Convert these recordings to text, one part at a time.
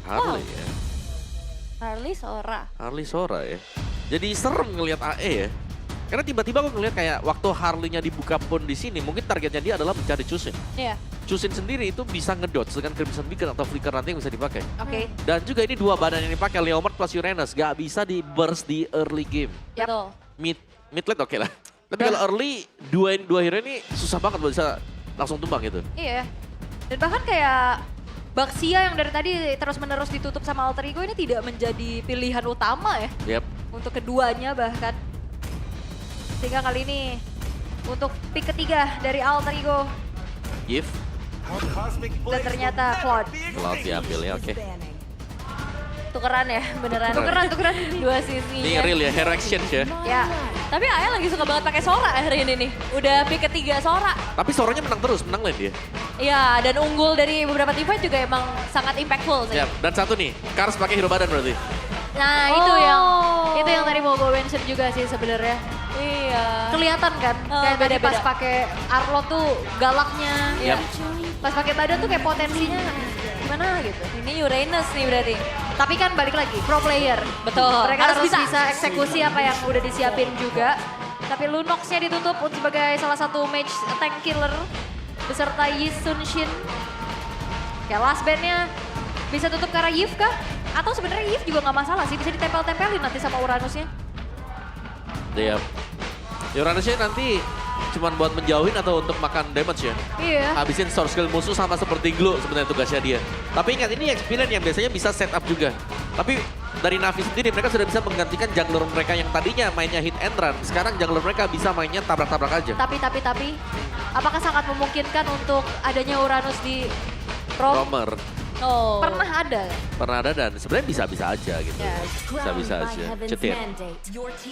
Harley ya. Harley Sora ya. Jadi serem ngelihat AE ya. Karena tiba-tiba aku ngelihat kayak waktu Harley-nya dibuka pun di sini, mungkin targetnya dia adalah mencari Chusin. Iya. Chusin sendiri itu bisa ngedodge dengan Crimson Beacon atau Flicker nanti yang bisa dipakai. Oke. Dan juga ini dua badan yang dipakai, Leomord plus Uranus. Gak bisa di burst di early game. Betul. Mid late oke lah. Tapi kalau early, dua hero ini susah banget buat bisa langsung tumbang gitu. Iya. Dan bahkan kayak Baxia yang dari tadi terus-menerus ditutup sama Alter Ego ini tidak menjadi pilihan utama ya. Yap. Untuk keduanya bahkan. Sehingga kali ini untuk pick ketiga dari Alter Ego. Yif. Dan ternyata Cloud. Cloud diambil ya, oke. Tukeran ya, beneran. Tukeran. Dua sisi. Ini real ya, hero exchange ya. Ya, tapi Aya lagi suka banget pakai Sora hari ini nih. Udah pick ketiga Sora. Tapi Soranya menang terus, menang lane dia. Iya, dan unggul dari beberapa teamfight juga emang sangat impactful sih. Yap. Dan satu nih, Kars pakai hero badan berarti. Nah, itu yang tadi mau gue mention juga sih sebenarnya. Iya. Kelihatan kan, kayak tadi beda-beda. pas pakai Arlo tuh galaknya. Yap. Pas pakai badan tuh kayak potensinya gimana gitu. Ini Uranus nih berarti. Tapi kan balik lagi, pro player. Betul. Mereka harus bisa eksekusi apa yang udah disiapin juga. Tapi Lunox-nya ditutup sebagai salah satu mage tank killer. Beserta Yi Sun Shin. Kayak last band-nya bisa tutup ke arah Yif kah? Atau sebenarnya Yif juga nggak masalah sih, bisa ditempel-tempelin nanti sama Uranusnya. Yap. Uranusnya nanti cuman buat menjauhin atau untuk makan damage ya. Iya. Habisin source skill musuh sama seperti Glow sebenarnya tugasnya dia. Tapi ingat ini experience yang biasanya bisa set up juga. Tapi dari Navi sendiri mereka sudah bisa menggantikan jungler mereka yang tadinya mainnya hit and run. Sekarang jungler mereka bisa mainnya tabrak-tabrak aja. Tapi, apakah sangat memungkinkan untuk adanya Uranus di Pro? Romer Oh. Pernah ada. pernah ada dan sebenarnya bisa-bisa aja gitu. Ya. Bisa-bisa aja. Cetir.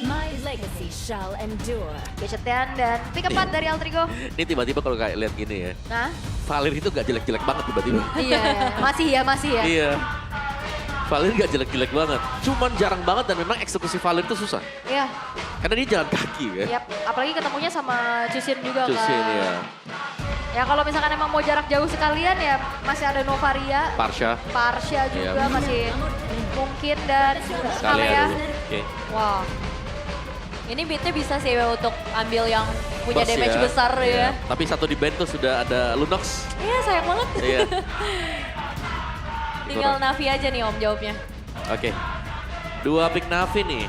My legacy shall endure. Gecetian dan pick up dari Alter Ego. Ini tiba-tiba kalau kayak lihat gini ya. Nah, Valir itu gak jelek-jelek banget tiba-tiba. iya, masih ya. Iya. Valir gak jelek-jelek banget. Cuman jarang banget dan memang eksekusi Valir itu susah. Iya, Karena dia jalan kaki kan. yap. Apalagi ketemunya sama Chusin juga Chusin kan. ya. Ya kalau misalkan emang mau jarak jauh sekalian ya masih ada Novaria, Parsha. Parsha juga Iya. masih mungkin dan Kali ya. dulu. Oke. Wah, Ini beatnya bisa sih untuk ambil yang punya Boss damage ya. besar Iya. ya. Tapi satu di band tuh sudah ada Lunox. Iya sayang banget. Iya. Tinggal Navi aja nih Om jawabnya. Oke. Dua pick Navi nih.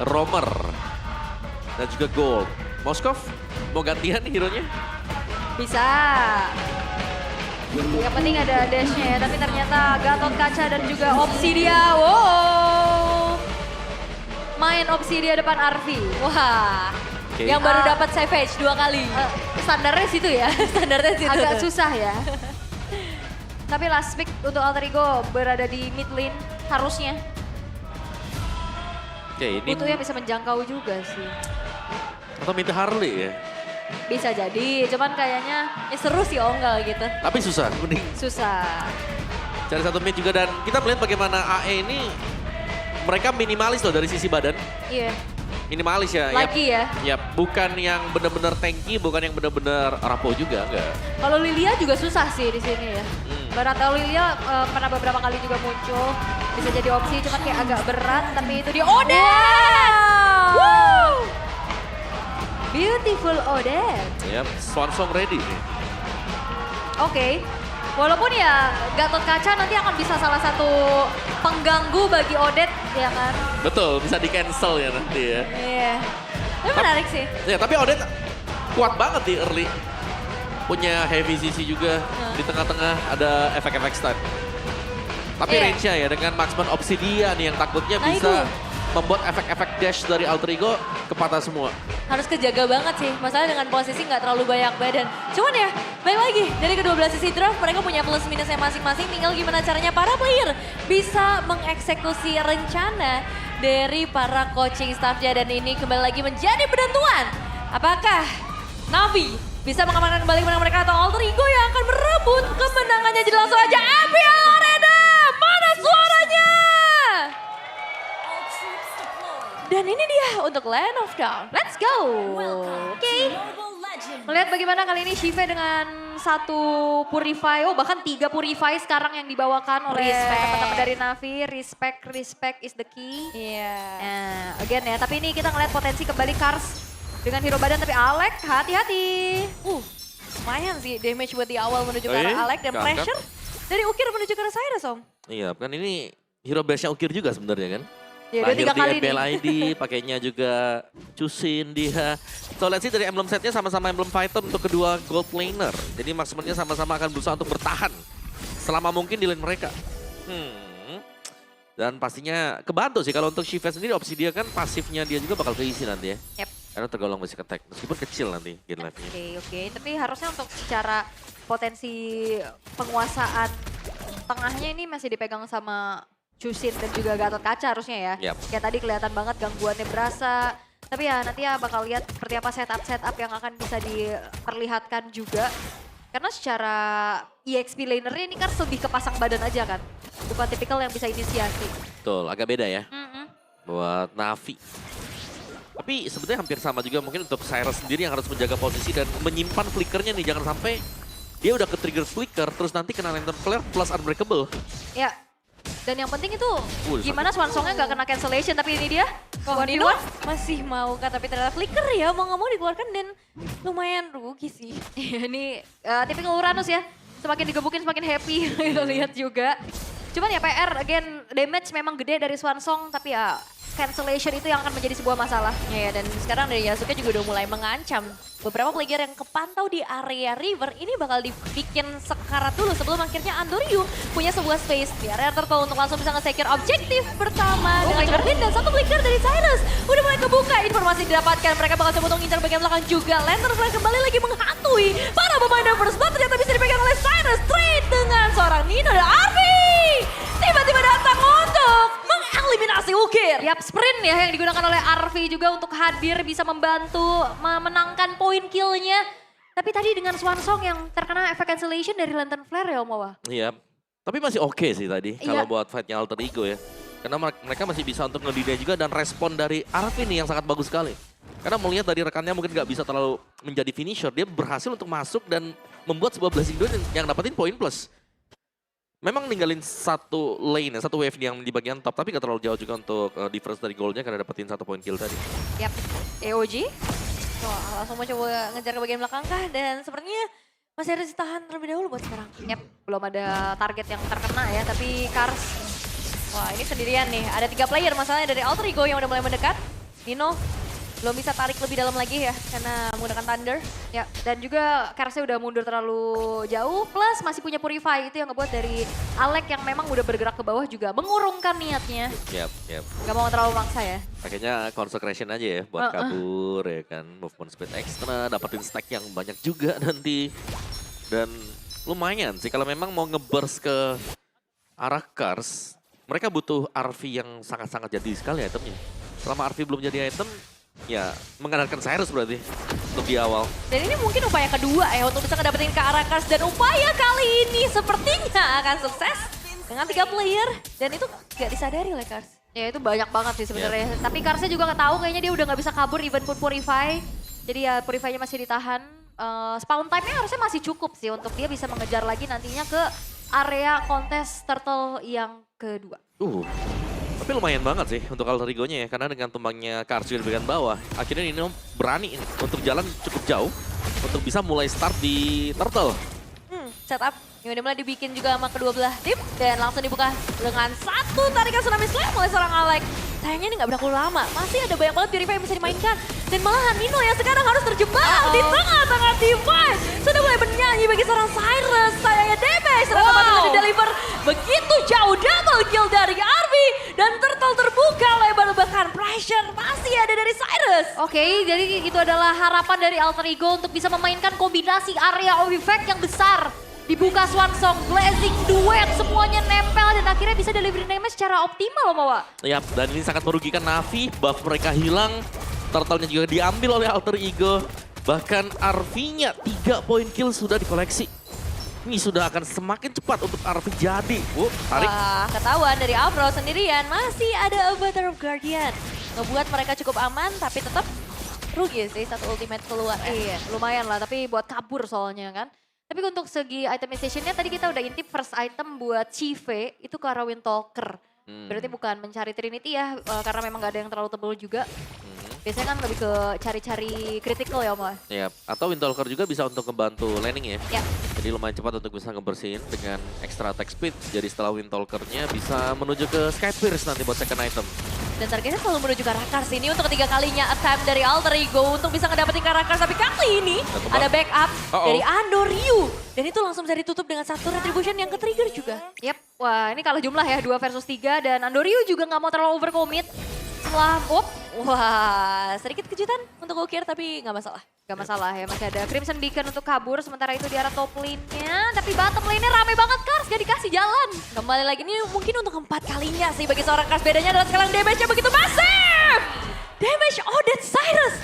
Romer. Dan juga Gold. Moskov mau gantian nih hero-nya? bisa. Yang penting ada dash-nya ya, tapi ternyata Gatot Kaca dan juga Obsidia. Wow. Main Obsidia depan Arvi. Wah. Oke. Yang baru dapat Savage 2 kali. Standarnya situ ya. Standarnya situ. Agak susah ya. Tapi last pick untuk Alter Ego berada di mid lane harusnya. Oke, ini Butuh yang bisa menjangkau juga sih. atau minta Harley ya. Bisa jadi, cuman kayaknya Ya seru sih Om kalau gitu. Tapi susah, mending susah. cari satu mid juga dan kita melihat bagaimana AE ini mereka minimalis loh dari sisi badan. Iya, Minimalis ya. lagi ya. Ya, bukan yang benar-benar tanky, bukan yang benar-benar rapo juga, enggak. Kalau Lilia juga susah sih di sini ya. Barangkali Lilia pernah beberapa kali juga muncul. Bisa jadi opsi, cuman kayak agak berat. Tapi itu dia Odette! Woo! Beautiful Odette. Yap, Swan Song ready nih. Oke. Walaupun ya Gatot Kaca nanti akan bisa salah satu pengganggu bagi Odette, ya kan? Betul, bisa di cancel ya nanti ya. Iya. Tapi menarik sih. Ya, tapi Odette kuat banget di early. Punya heavy CC juga. Di tengah-tengah ada efek-efek stun. Tapi Iya. range-nya ya dengan marksman Obsidian yang takutnya Nah, bisa itu. membuat efek-efek dash dari Alter Ego kepatah semua. Harus kejaga banget sih. Masalahnya dengan posisi nggak terlalu banyak badan. Cuman ya, balik lagi. Dari kedua belah sisi draft, mereka punya plus minusnya masing-masing. Tinggal gimana caranya para player bisa mengeksekusi rencana dari para coaching staffnya. Dan ini kembali lagi menjadi penentuan. Apakah Navi bisa mengamankan kembali kemenangan mereka atau Alter Ego yang akan merebut kemenangannya. Jadi langsung aja Abiel Arena. Mana suaranya? Dan ini dia untuk Land of Dawn. Let's go. Oke. Melihat bagaimana kali ini Shive dengan 1 Purify, bahkan 3 Purify sekarang yang dibawakan oleh Respect. teman-teman dari Navi. Respect is the key. Iya. Nah, again ya, tapi ini kita ngeliat potensi kembali Kars dengan hero badan, tapi Alek hati-hati. Lumayan sih damage buat di awal menuju ke arah Alek dan keangkat. pressure dari Ukir menuju ke arah Cyrus, Om. Iya, kan ini hero base-nya Ukir juga sebenarnya kan. Ya, udah 3 kali di nih. MPL ID, pakainya juga Cusin dia. So let's see dari emblem setnya sama-sama emblem fighter untuk kedua gold laner. Jadi maksudnya sama-sama akan berusaha untuk bertahan selama mungkin di lane mereka. Dan pastinya kebantu sih kalau untuk Shiva sendiri opsi dia kan pasifnya dia juga bakal keisi nanti ya. Yep. Karena tergolong basic attack meskipun kecil nanti game life-nya. Oke. Tapi harusnya untuk secara potensi penguasaan tengahnya ini masih dipegang sama Cusin dan juga Gatot Kaca harusnya ya. Yap. Kayak tadi kelihatan banget gangguannya berasa. Tapi ya nanti ya bakal lihat seperti apa setup yang akan bisa diperlihatkan juga. Karena secara EXP lanernya ini kan lebih ke pasang badan aja kan. Bukan tipikal yang bisa inisiasi. Betul, agak beda ya buat Navi. Tapi sebetulnya hampir sama juga mungkin untuk Cyrus sendiri yang harus menjaga posisi dan menyimpan flickernya nih. Jangan sampai dia udah ke trigger flicker terus nanti kena lantern flare plus unbreakable. Ya. Dan yang penting itu sakit. gimana Swansongnya gak kena cancellation, tapi ini dia. Nino masih mau kan, tapi ternyata flicker ya, mau nggak mau dikeluarkan dan lumayan rugi sih. Ini tipikal Uranus ya, semakin digebukin semakin happy kita lihat juga. Cuman ya PR, again damage memang gede dari Swansong, tapi ya cancellation itu yang akan menjadi sebuah masalah. Ya, dan sekarang dari Yasuke juga udah mulai mengancam. Beberapa player yang kepantau di area river ini bakal dibikin sekarat dulu sebelum akhirnya Andoryu punya sebuah space di area turtle untuk langsung bisa nge-secure objektif pertama dengan Jordan dan satu flicker dari Cyrus. Udah mulai kebuka, informasi didapatkan, mereka bakal coba untuk ngincar bagian belakang juga. Lantern Flare kembali lagi menghantui para pemain First Blood, ternyata bisa dipegang oleh Cyrus straight dengan seorang Nino dan Arvi. Tiba-tiba datang untuk mengeliminasi Ukir. Yap, sprint ya yang digunakan oleh Arvi juga untuk hadir bisa membantu memenangkan poin killnya. Tapi tadi dengan Swansong yang terkena efek cancellation dari Lantern Flare ya Om Wawa. Iya, tapi masih oke sih tadi Iya. kalau buat fightnya Alter Ego ya. Karena mereka masih bisa untuk ngedidai juga dan respon dari Arvin nih yang sangat bagus sekali. Karena melihat dari rekannya mungkin nggak bisa terlalu menjadi finisher, dia berhasil untuk masuk dan membuat sebuah blessing duel yang dapetin poin plus. Memang ninggalin satu lane, satu wave yang di bagian top, tapi gak terlalu jauh juga untuk difference dari goalnya karena dapetin 1 poin kill tadi. Yap, EOG. Wah, langsung mau coba ngejar ke bagian belakang kah? Dan sepertinya masih harus ditahan terlebih dahulu buat sekarang. Yap, belum ada target yang terkena ya, tapi Kars. Wah, ini sendirian nih. Ada 3 player masalahnya dari Alter Ego yang udah mulai mendekat. Nino belum bisa tarik lebih dalam lagi ya karena menggunakan Thunder. Ya, dan juga Karsnya udah mundur terlalu jauh, plus masih punya Purify. Itu yang ngebuat dari Alek yang memang udah bergerak ke bawah juga mengurungkan niatnya. Yap. Gak mau terlalu maksa ya. Pakainya consecration aja ya buat kabur ya kan. Movement speed extra, dapetin stack yang banyak juga nanti. Dan lumayan sih kalau memang mau nge-burst ke arah Kars, mereka butuh RV yang sangat-sangat jadi sekali itemnya. Selama RV belum jadi item, ya mengandalkan Cyrus berarti untuk di awal. Dan ini mungkin upaya kedua ya untuk bisa ngedapetin ke arah Kars. Dan upaya kali ini sepertinya akan sukses dengan 3 player. Dan itu gak disadari oleh Kars. Ya itu banyak banget sih sebenarnya. Tapi Karsnya juga nggak tahu, kayaknya dia udah nggak bisa kabur even pun Purify. Jadi ya Purify-nya masih ditahan. Spawn time-nya harusnya masih cukup sih untuk dia bisa mengejar lagi nantinya ke area kontes turtle yang kedua. Tapi lumayan banget sih untuk Alter Ego-nya ya, karena dengan tumbangnya Kars di bagian bawah, akhirnya Nino berani untuk jalan cukup jauh untuk bisa mulai start di turtle. Setup yang udah mulai dibikin juga sama kedua belah tim. Dan langsung dibuka dengan satu tarikan Tsunami Slam oleh seorang Alek. Sayangnya ini gak berlaku lama, masih ada banyak banget Purify yang bisa dimainkan. Dan malahan Nino yang sekarang harus terjebak di tengah-tengah team fight. Sudah mulai bernyanyi bagi seorang Cyrus, sayangnya damage. Ternyata masih bisa deliver begitu jauh, double kill dari Arvi. Dan turtle terbuka lebar, bahkan pressure masih ada dari Cyrus. Oke, jadi itu adalah harapan dari Alter Ego untuk bisa memainkan kombinasi area of effect yang besar. Dibuka Swansong, blazing, duet, semuanya nempel dan akhirnya bisa delivery damage secara optimal loh Mawa. Yap, dan ini sangat merugikan Navi, buff mereka hilang, turtle-nya juga diambil oleh Alter Ego. Bahkan RV-nya 3 poin kill sudah dikoleksi. Ini sudah akan semakin cepat untuk RV jadi. Tarik. Wah, ketahuan dari Afro sendirian masih ada Avatar of Guardian. Ngebuat mereka cukup aman tapi tetap rugi sih satu ultimate keluar. Iya, lumayan lah, tapi buat kabur soalnya kan. Tapi untuk segi itemization-nya tadi kita udah intip first item buat Chive itu ke arah Windtalker. Berarti bukan mencari Trinity ya, karena memang gak ada yang terlalu tebal juga. Biasanya kan lebih ke cari-cari critical ya Om. Ya, atau Windtalker juga bisa untuk membantu laning ya. Ya. Jadi lumayan cepat untuk bisa ngebersihin dengan extra attack speed. Jadi setelah Windtalker-nya bisa menuju ke Sky Pierce nanti buat second item. Dan targetnya selalu menuju ke Rakars ini untuk ketiga kalinya attempt dari Alter Ego untuk bisa ngedapetin ke Rakars. Tapi kali ini ada backup dari Ando Ryu. Dan itu langsung bisa ditutup dengan satu retribution yang ke-trigger juga. Yap, wah ini kalah jumlah ya 2 versus 3 dan Andoryu juga nggak mau terlalu overcommit. Setelah, Wah, sedikit kejutan untuk Ukir tapi nggak masalah. gak masalah ya, masih ada Crimson Beacon untuk kabur. Sementara itu di arah top lane-nya, tapi bottom lane-nya rame banget Kars, gak dikasih jalan. Kembali lagi ini mungkin untuk keempat kalinya sih bagi seorang Kars. Bedanya adalah sekarang damage-nya begitu masif. Damage Odette Cyrus.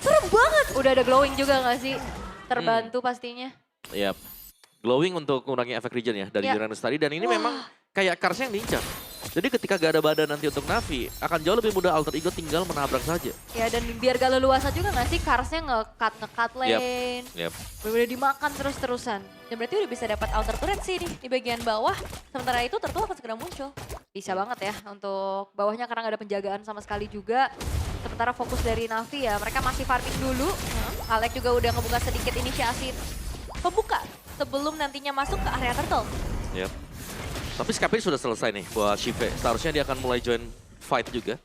Serem banget. Udah ada glowing juga gak sih? Terbantu pastinya. Yap. Glowing untuk mengurangi efek regen ya dari Uranus tadi. Dan ini memang kayak Kars yang diincar. Jadi ketika gak ada badan nanti untuk Navi, akan jauh lebih mudah Alter Ego tinggal menabrak saja. Ya dan biar gak leluasa juga gak sih Karsnya nge-cut lane. Yap. Bener-bener dimakan terus-terusan. Dan berarti udah bisa dapat outer turret sih nih di bagian bawah. Sementara itu Turtle akan segera muncul. Bisa banget ya untuk bawahnya karena gak ada penjagaan sama sekali juga. Sementara fokus dari Navi ya mereka masih farming dulu. Alex juga udah ngebuka sedikit inisiasi. Pembuka sebelum nantinya masuk ke area Turtle. Yap. Tapi Skype sudah selesai nih buat Shive. Seharusnya dia akan mulai join fight juga.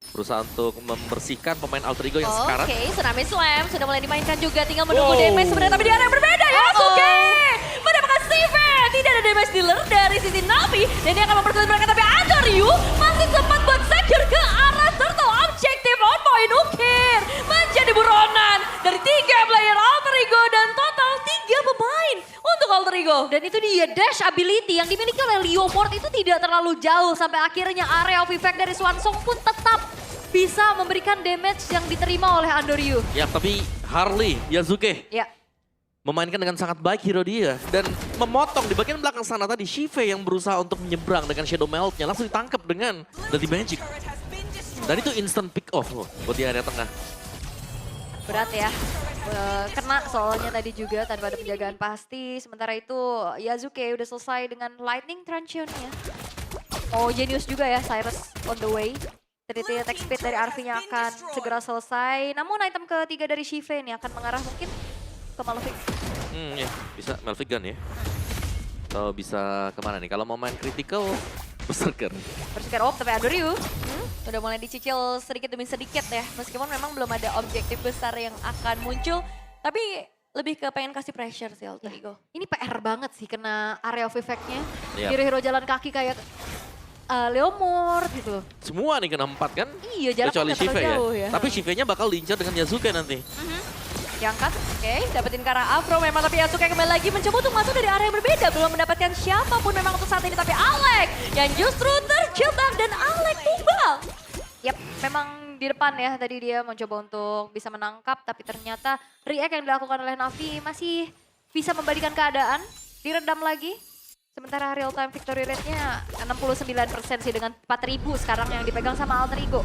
Berusaha untuk membersihkan pemain Alter Ego yang sekarang. Oke, Tsunami Slam sudah mulai dimainkan juga. Tinggal menunggu damage sebenarnya. Tapi di area yang berbeda ya. Oke, mendapatkan Shive. Tidak ada damage dealer dari sisi Navi. Dan dia akan memperkuat mereka. Tapi Andoryu masih sempat buat secure ke arah Turtle. Objektif on point Ukir. Menjadi buronan dari 3 player Alter Ego. Dan total 3 pemain untuk Alter Ego. Dan itu dia dash ability yang dimiliki oleh Leomord itu tidak terlalu jauh. Sampai akhirnya area of effect dari Swansong pun tetap bisa memberikan damage yang diterima oleh Andoryu. Ya, tapi Harley, Yazuke Ya. memainkan dengan sangat baik hero dia. Dan memotong di bagian belakang sana tadi Shive yang berusaha untuk menyeberang dengan Shadow Melt-nya. Langsung ditangkap dengan Dirty Magic. Dan itu instant pick off loh buat di area tengah. Berat ya. Kena soalnya tadi juga tanpa ada penjagaan pasti. Sementara itu Yazuke udah selesai dengan Lightning Truncheon-nya. Oh genius juga ya Cyrus on the way. Trinity attack speed dari RV-nya akan segera selesai. Namun item ketiga dari Shive ini akan mengarah mungkin ke Malefic. Ya, bisa Malefic Gun ya. Atau bisa kemana nih? Kalau mau main critical, Berserker. Berserker tapi Andoryu. Udah mulai dicicil sedikit demi sedikit ya. Meskipun memang belum ada objektif besar yang akan muncul. Tapi lebih ke pengen kasih pressure sih Alter Ego. Ini PR banget sih kena area of effect-nya. Yap. Hero-hero jalan kaki kayak Leomord gitu. Semua nih kena 4 kan? Iya jaraknya Kecuali nggak terlalu Shive ya. jauh ya. Tapi Shive-nya bakal diincar dengan Yazuke nanti. Diangkat. Oke, dapetin Kara Afro memang tapi Yasuke kembali lagi mencoba untuk masuk dari area yang berbeda. Belum mendapatkan siapapun memang untuk saat ini. Tapi Alex yang justru terjebak dan Alex tumbang. Yap, memang di depan ya tadi dia mencoba untuk bisa menangkap. Tapi ternyata react yang dilakukan oleh Navi masih bisa membalikan keadaan. Diredam lagi. Sementara real time victory rate-nya 69% sih dengan 4.000 sekarang yang dipegang sama Alter Ego.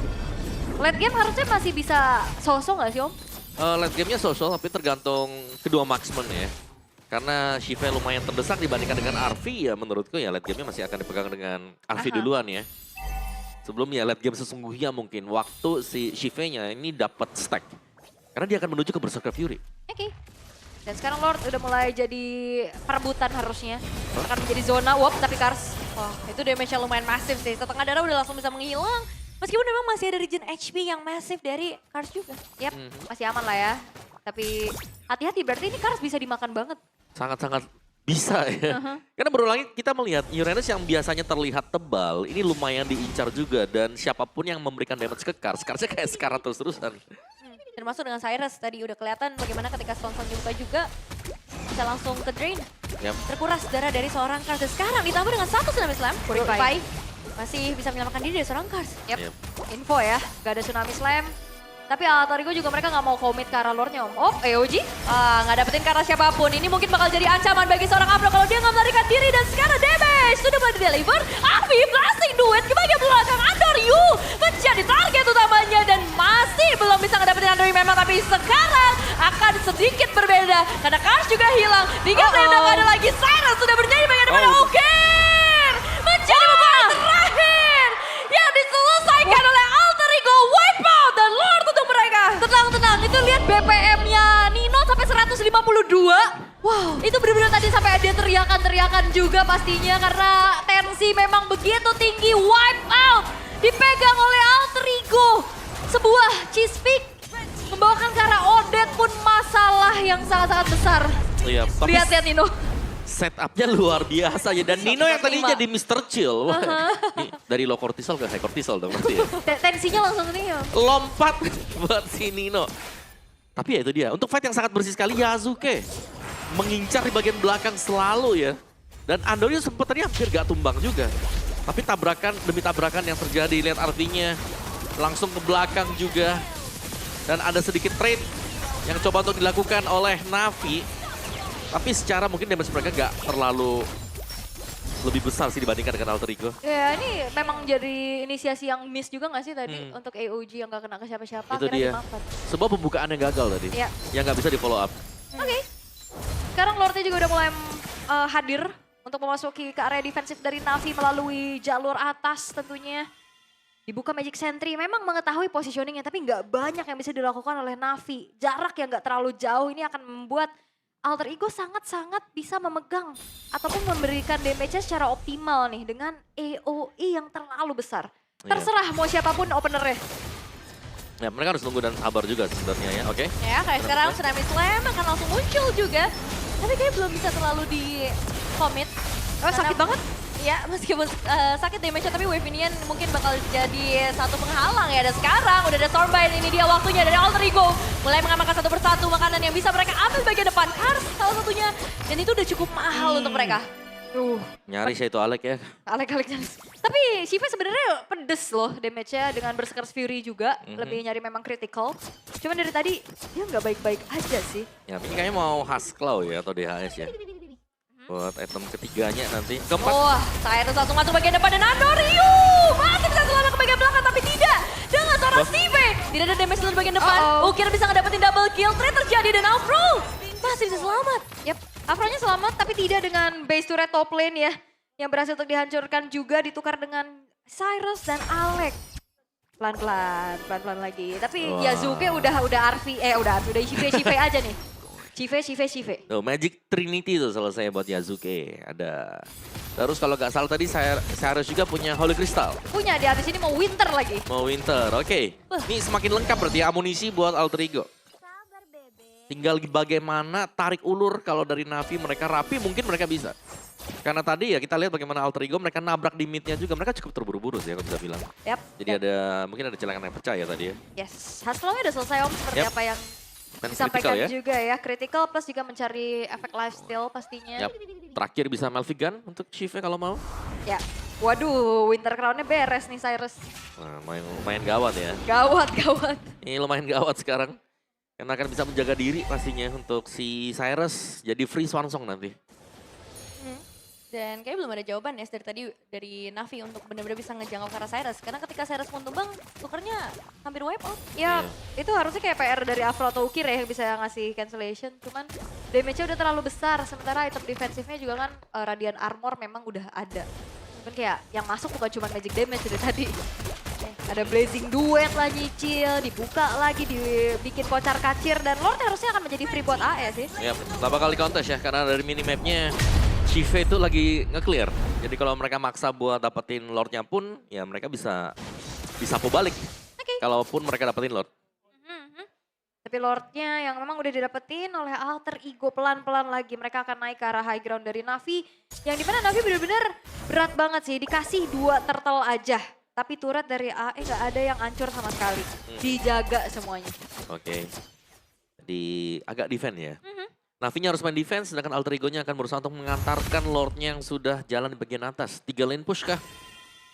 Late game harusnya masih bisa sosok nggak sih Om? Late game-nya sosok tapi tergantung kedua marksman ya. Karena Shive lumayan terdesak dibandingkan dengan RV ya menurutku ya late game-nya masih akan dipegang dengan RV duluan ya. Sebelum ya late game sesungguhnya mungkin waktu si Shive-nya ini dapat stack. Karena dia akan menuju ke Berserker Fury. Oke. Dan sekarang Lord udah mulai jadi perebutan harusnya. Akan menjadi zona, tapi Kars. Wah, itu damage-nya lumayan masif sih. Setengah darah udah langsung bisa menghilang. Meskipun memang masih ada regen HP yang masif dari Kars juga. Yap, masih aman lah ya. Tapi hati-hati berarti ini Kars bisa dimakan banget. Sangat-sangat bisa ya. Karena berulang lagi kita melihat Uranus yang biasanya terlihat tebal, ini lumayan diincar juga. Dan siapapun yang memberikan damage ke Kars, Karsnya kayak sekarat terus-terusan. Termasuk dengan Cyrus tadi udah kelihatan bagaimana ketika Swansong dibuka juga bisa langsung ke drain. Yap. Terkuras darah dari seorang Kars. Dan sekarang ditambah dengan satu Tsunami Slam. Purify. Masih bisa menyelamatkan diri dari seorang Kars. Yap, info ya. Gak ada Tsunami Slam. Tapi Alter Ego juga mereka gak mau commit ke arah Lordnya Om. Oh, EOG? Nggak dapetin karena siapapun. Ini mungkin bakal jadi ancaman bagi seorang Afro kalau dia nggak melarikan diri. Dan sekarang damage sudah mulai di-deliver. Arvi blasting duet ke bagian belakang. Andoryu menjadi target utamanya dan masih belum belum bisa ngedapetin Android memang, tapi sekarang akan sedikit berbeda. Karena Kars juga hilang. Di game lain udah gak ada lagi. Cyrus sudah bernyanyi bagian depan Ukir. Menjadi beban terakhir yang diselesaikan oleh Alter Ego. Wipe out dan Lord untuk mereka. Tenang, itu lihat BPM-nya Nino sampai 152. Wow, itu benar-benar tadi sampai ada teriakan-teriakan juga pastinya karena tensi memang begitu tinggi. Wipe out dipegang oleh Alter Ego. Sebuah cheese pick membawakan ke arah Odette pun masalah yang sangat-sangat besar. Iya, tapi Lihat Nino. setupnya luar biasa ya. Dan Nino yang tadi jadi Mr. Chill. Wah, ini dari low cortisol ke high cortisol dong berarti ya. Tensinya langsung nih. Lompat buat si Nino. Tapi ya itu dia, untuk fight yang sangat bersih sekali Yasuke mengincar di bagian belakang selalu ya. Dan Andorio sempat tadi hampir gak tumbang juga. Tapi tabrakan demi tabrakan yang terjadi, lihat artinya langsung ke belakang juga. Dan ada sedikit trade yang coba untuk dilakukan oleh Navi. Tapi secara mungkin damage mereka gak terlalu lebih besar sih dibandingkan dengan Alter Ego. Ya ini memang jadi inisiasi yang miss juga gak sih tadi untuk AOG yang gak kena ke siapa-siapa. Itu dia. Sebuah pembukaan yang gagal tadi. Iya. Yang gak bisa di follow up. Oke. Sekarang Lordnya juga udah mulai hadir untuk memasuki ke area defensif dari Navi melalui jalur atas tentunya. Dibuka Magic Sentry, memang mengetahui positioningnya tapi nggak banyak yang bisa dilakukan oleh Navi. Jarak yang nggak terlalu jauh ini akan membuat Alter Ego sangat-sangat bisa memegang ataupun memberikan damage-nya secara optimal nih dengan AOE yang terlalu besar. Iya. Terserah mau siapapun openernya. Ya, mereka harus tunggu dan sabar juga sebenarnya ya, oke? Ya, kayak sekarang Tsunami Slam akan langsung muncul juga. Tapi kayak belum bisa terlalu di commit. Oh, sakit banget. Ya, meskipun sakit damage-nya, tapi Wave Minion mungkin bakal jadi satu penghalang ya. Dan sekarang udah ada Stormbind, ini dia waktunya dari Alter Ego. Mulai mengamankan satu persatu makanan yang bisa mereka ambil bagian depan. Kars salah satunya. Dan itu udah cukup mahal untuk mereka. Nyaris ya itu Alek ya. Alek nyaris. Tapi Shiva sebenarnya pedes loh damage-nya dengan Berserker's Fury juga. Lebih nyari memang critical. Cuman dari tadi dia nggak baik-baik aja sih. Ya, ini kayaknya mau Hasklau ya atau DHS ya. Buat item ketiganya nanti. Keempat. Wah, Cyrus langsung masuk bagian depan dan Andorio masih bisa selamat ke bagian belakang tapi tidak. Dengan seorang Steve. Tidak ada damage di bagian depan. Ukir bisa ngedapetin double kill. Trade terjadi dan Afro masih bisa selamat. Yap, Afronya selamat tapi tidak dengan base turret top lane ya. Yang berhasil untuk dihancurkan juga ditukar dengan Cyrus dan Alek. Pelan-pelan lagi. Tapi Yasuke udah Shive aja nih. Shive. Tuh, Magic Trinity tuh selesai buat Yasuke. Ada. Terus kalau nggak salah tadi saya harus juga punya Holy Crystal. Punya, di habis ini mau Winter lagi. Mau Winter, oke. Ini semakin lengkap berarti ya, amunisi buat Alter Ego. Tinggal bagaimana tarik ulur kalau dari Navi mereka rapi mungkin mereka bisa. Karena tadi ya kita lihat bagaimana Alter Ego mereka nabrak di mid-nya juga. Mereka cukup terburu-buru sih kalau bisa bilang. Yap. Jadi mungkin ada celengan yang percaya tadi ya. Yes, Haslownya udah selesai om seperti apa yang Main disampaikan critical ya. juga ya. Critical plus juga mencari efek lifesteal pastinya. Yap. Terakhir bisa Malfigan untuk Shiva kalau mau. Ya, waduh Winter Crown-nya beres nih Cyrus. Nah, lumayan gawat ya. Gawat. Ini lumayan gawat sekarang. Karena akan bisa menjaga diri pastinya untuk si Cyrus jadi free swansong nanti. Dan kayaknya belum ada jawaban ya dari tadi dari Navi untuk benar-benar bisa ngejangkau ke arah Cyrus. Karena ketika Cyrus pun tumbang, tukernya hampir wipe out. Ya, itu harusnya kayak PR dari Afro atau Ukir ya yang bisa ngasih cancellation. Cuman damage-nya udah terlalu besar. Sementara item defensifnya juga kan Radiant Armor memang udah ada. Cuman kayak yang masuk bukan cuma magic damage dari tadi. Ada Blazing Duet lah nyicil, dibuka lagi, dibikin kocar kacir. Dan Lord harusnya akan menjadi free buat AE sih. Ya, tak bakal di-contest ya karena dari minimapnya Shiva itu lagi nge-clear. Jadi kalau mereka maksa buat dapetin Lordnya pun, ya mereka bisa disapu balik. Kalaupun mereka dapetin Lord. Tapi Lordnya yang memang udah didapetin oleh Alter Ego pelan-pelan lagi. Mereka akan naik ke arah high ground dari Navi. Yang dimana Navi bener-bener berat banget sih. Dikasih 2 turtle aja. Tapi turret dari AE gak ada yang hancur sama sekali. Dijaga semuanya. Oke. Agak defend ya. Navinya harus main defense, sedangkan Alter Ego-nya akan berusaha untuk mengantarkan Lordnya yang sudah jalan di bagian atas. 3 lane push kah?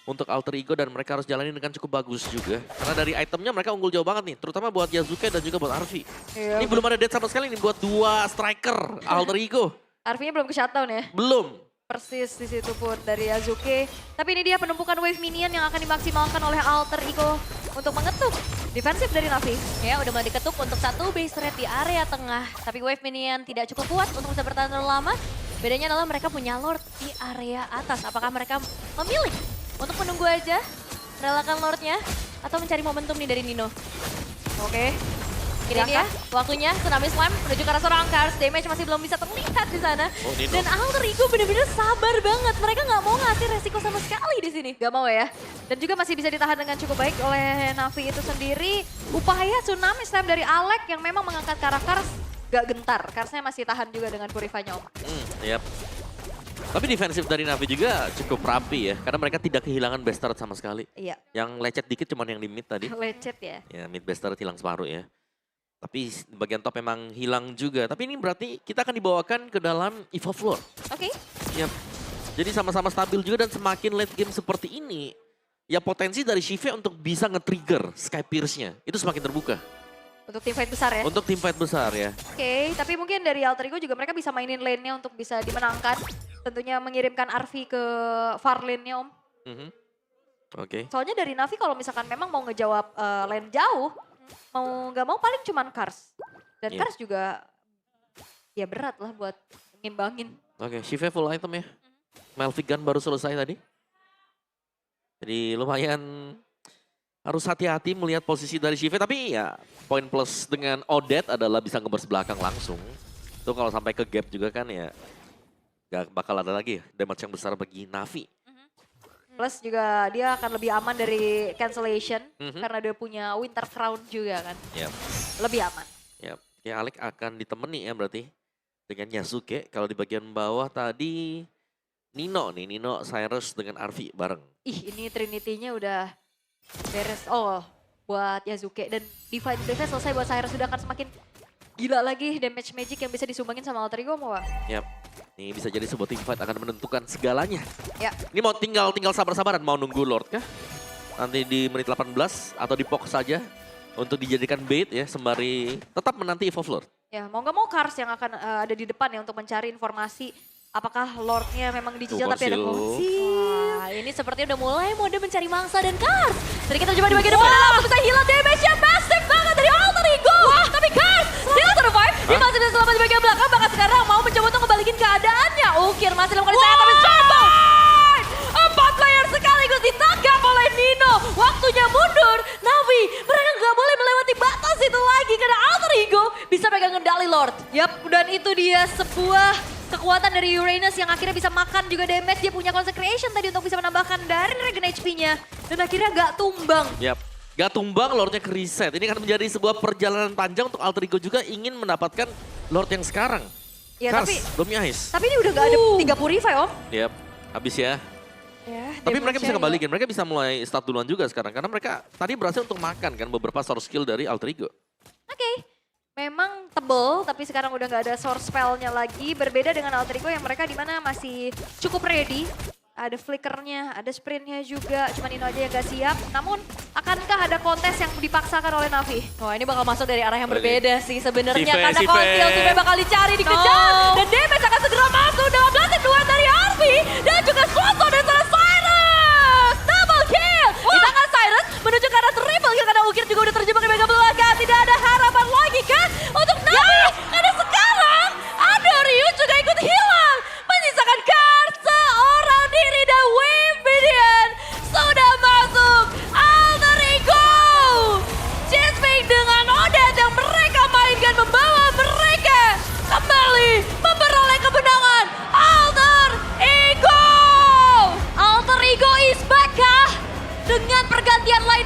Untuk Alter Ego dan mereka harus jalanin dengan cukup bagus juga. Karena dari itemnya mereka unggul jauh banget nih. Terutama buat Yasuke dan juga buat Arvi. Iya, ini belum ada dead sama sekali nih buat 2 striker Alter Ego. Arvinya belum ke shutdown ya? Belum. Persis di situ pun dari Yasuke. Tapi ini dia penumpukan wave minion yang akan dimaksimalkan oleh Alter Ego. untuk mengetuk defensif dari Navi. Ya, udah mulai diketuk untuk satu base rate di area tengah. Tapi wave minion tidak cukup kuat untuk bisa bertahan terlalu lama. Bedanya adalah mereka punya Lord di area atas. Apakah mereka memilih untuk menunggu aja, relakan Lordnya, atau mencari momentum nih dari Nino? Oke. Ini dia waktunya Tsunami Slam menuju ke arah seorang Cars. Damage masih belum bisa terlihat di sana. Oh, Nino. Dan Alter Ego bener-bener sabar banget. Mereka nggak mau ngasih resiko sama sekali di sini. Gak mau ya. Dan juga masih bisa ditahan dengan cukup baik oleh Navi itu sendiri. Upaya Tsunami Slam dari Alek yang memang mengangkat ke arah Kars gak gentar. Karsnya masih tahan juga dengan Purify-nya Om. Yap. Tapi defensif dari Navi juga cukup rapi ya. Karena mereka tidak kehilangan best turret sama sekali. Iya. Yang lecet dikit cuman yang di mid tadi. Lecet ya. Ya mid best turret hilang separuh ya. Tapi bagian top memang hilang juga. Tapi ini berarti kita akan dibawakan ke dalam EVO Floor. Oke. Yap. Jadi sama-sama stabil juga dan semakin late game seperti ini. Ya potensi dari Shive untuk bisa nge-trigger Sky Pierce-nya. Itu semakin terbuka. Untuk tim fight besar ya. Untuk tim fight besar ya. Oke, tapi mungkin dari Alter Ego juga mereka bisa mainin lane-nya untuk bisa dimenangkan. Tentunya mengirimkan Arvi ke far lane-nya Om. Oke. Soalnya dari Navi kalau misalkan memang mau ngejawab lane jauh, mau nggak mau paling cuman Kars. Dan Iya. Kars juga ya berat lah buat ngimbangin. Oke, Shive full item ya. Malphite Gun baru selesai tadi. Jadi lumayan harus hati-hati melihat posisi dari Shive. Tapi ya poin plus dengan Odette adalah bisa ngebers belakang langsung. Itu kalau sampai ke gap juga kan ya gak bakal ada lagi damage yang besar bagi Navi. Plus juga dia akan lebih aman dari cancellation. Mhm. Karena dia punya Winter Crown juga kan. Yap. Lebih aman. Yap. Ya Alec akan ditemani ya berarti. Dengan Yasuke. Kalau di bagian bawah tadi Nino nih. Nino, Cyrus dengan Arvi bareng. Ih ini Trinity-nya udah beres. Oh buat Yasuke. Dan divine defense selesai buat Cyrus sudah akan semakin gila lagi damage magic yang bisa disumbangin sama Alter Ego mau Bang? Yap. Ini bisa jadi sebuah team fight akan menentukan segalanya. Ya. Ini mau tinggal sabar-sabaran mau nunggu Lord kah? Nanti di menit 18 atau di POK saja untuk dijadikan bait ya sembari tetap menanti EVO Floor. Ya mau nggak mau Kars yang akan ada di depan ya untuk mencari informasi apakah Lordnya memang dijajal Tuh, tapi ada Konsil. konsil. Wah, ini sepertinya udah mulai mode mencari mangsa dan Kars. Jadi kita coba di bagian depan langsung bisa hilang damage-nya massive banget dari Alter Ego. Tapi Kars still survive. Dia masih bisa selamat di bagian belakang. Bahkan sekarang mau mencoba untuk ngebalikin keadaannya. Ukir masih melakukan saya tapi Strongbow. 4 player sekaligus ditangkap oleh Nino. Waktunya mundur. Navi, mereka nggak boleh melewati batas itu lagi karena Alter Ego bisa pegang kendali Lord. Yap dan itu dia sebuah kekuatan dari Uranus yang akhirnya bisa makan juga damage. Dia punya Consecration tadi untuk bisa menambahkan dari regen HP-nya. Dan akhirnya gak tumbang. Yap. Gak tumbang Lordnya ke reset. Ini akan menjadi sebuah perjalanan panjang untuk Alter Ego juga ingin mendapatkan Lord yang sekarang. Ya Kars, tapi Domi Ice. ini udah gak ada 3 Purify Om. Yap. Habis ya. Ya, Tapi mereka bisa damage-nya kembalikan. Mereka bisa mulai start duluan juga sekarang. Karena mereka tadi berhasil untuk makan kan beberapa source skill dari Alter Ego. Oke. Memang tebel, tapi sekarang udah nggak ada source spell-nya lagi. Berbeda dengan Alter Ego yang mereka di mana masih cukup ready. Ada flickernya, ada sprintnya juga. Cuma Nino aja yang gak siap. Namun, akankah ada kontes yang dipaksakan oleh Navi? Wah ini bakal masuk dari arah yang Berarti. berbeda sih sebenarnya Sive, karena Sive. Konsil Sive bakal dicari, dikejar No. dan damage akan segera masuk dalam blasted dua dari Arvi dan juga Sloto dan sana Cyrus double kill di tangan Cyrus menuju ke arah triple kill karena Ukir juga udah terjebak di bagian belakang. Tidak ada harapan lagi kan untuk Navi karena sekarang ada Ryu juga ikut hilang menyisakan Kars seorang diri dan Wave Minion sudah masuk Alter Ego. Chasing dengan Odette yang mereka mainkan membawa mereka kembali memperoleh kemenangan Alter Ego. Alter Ego is back kah? Dengan pergantian line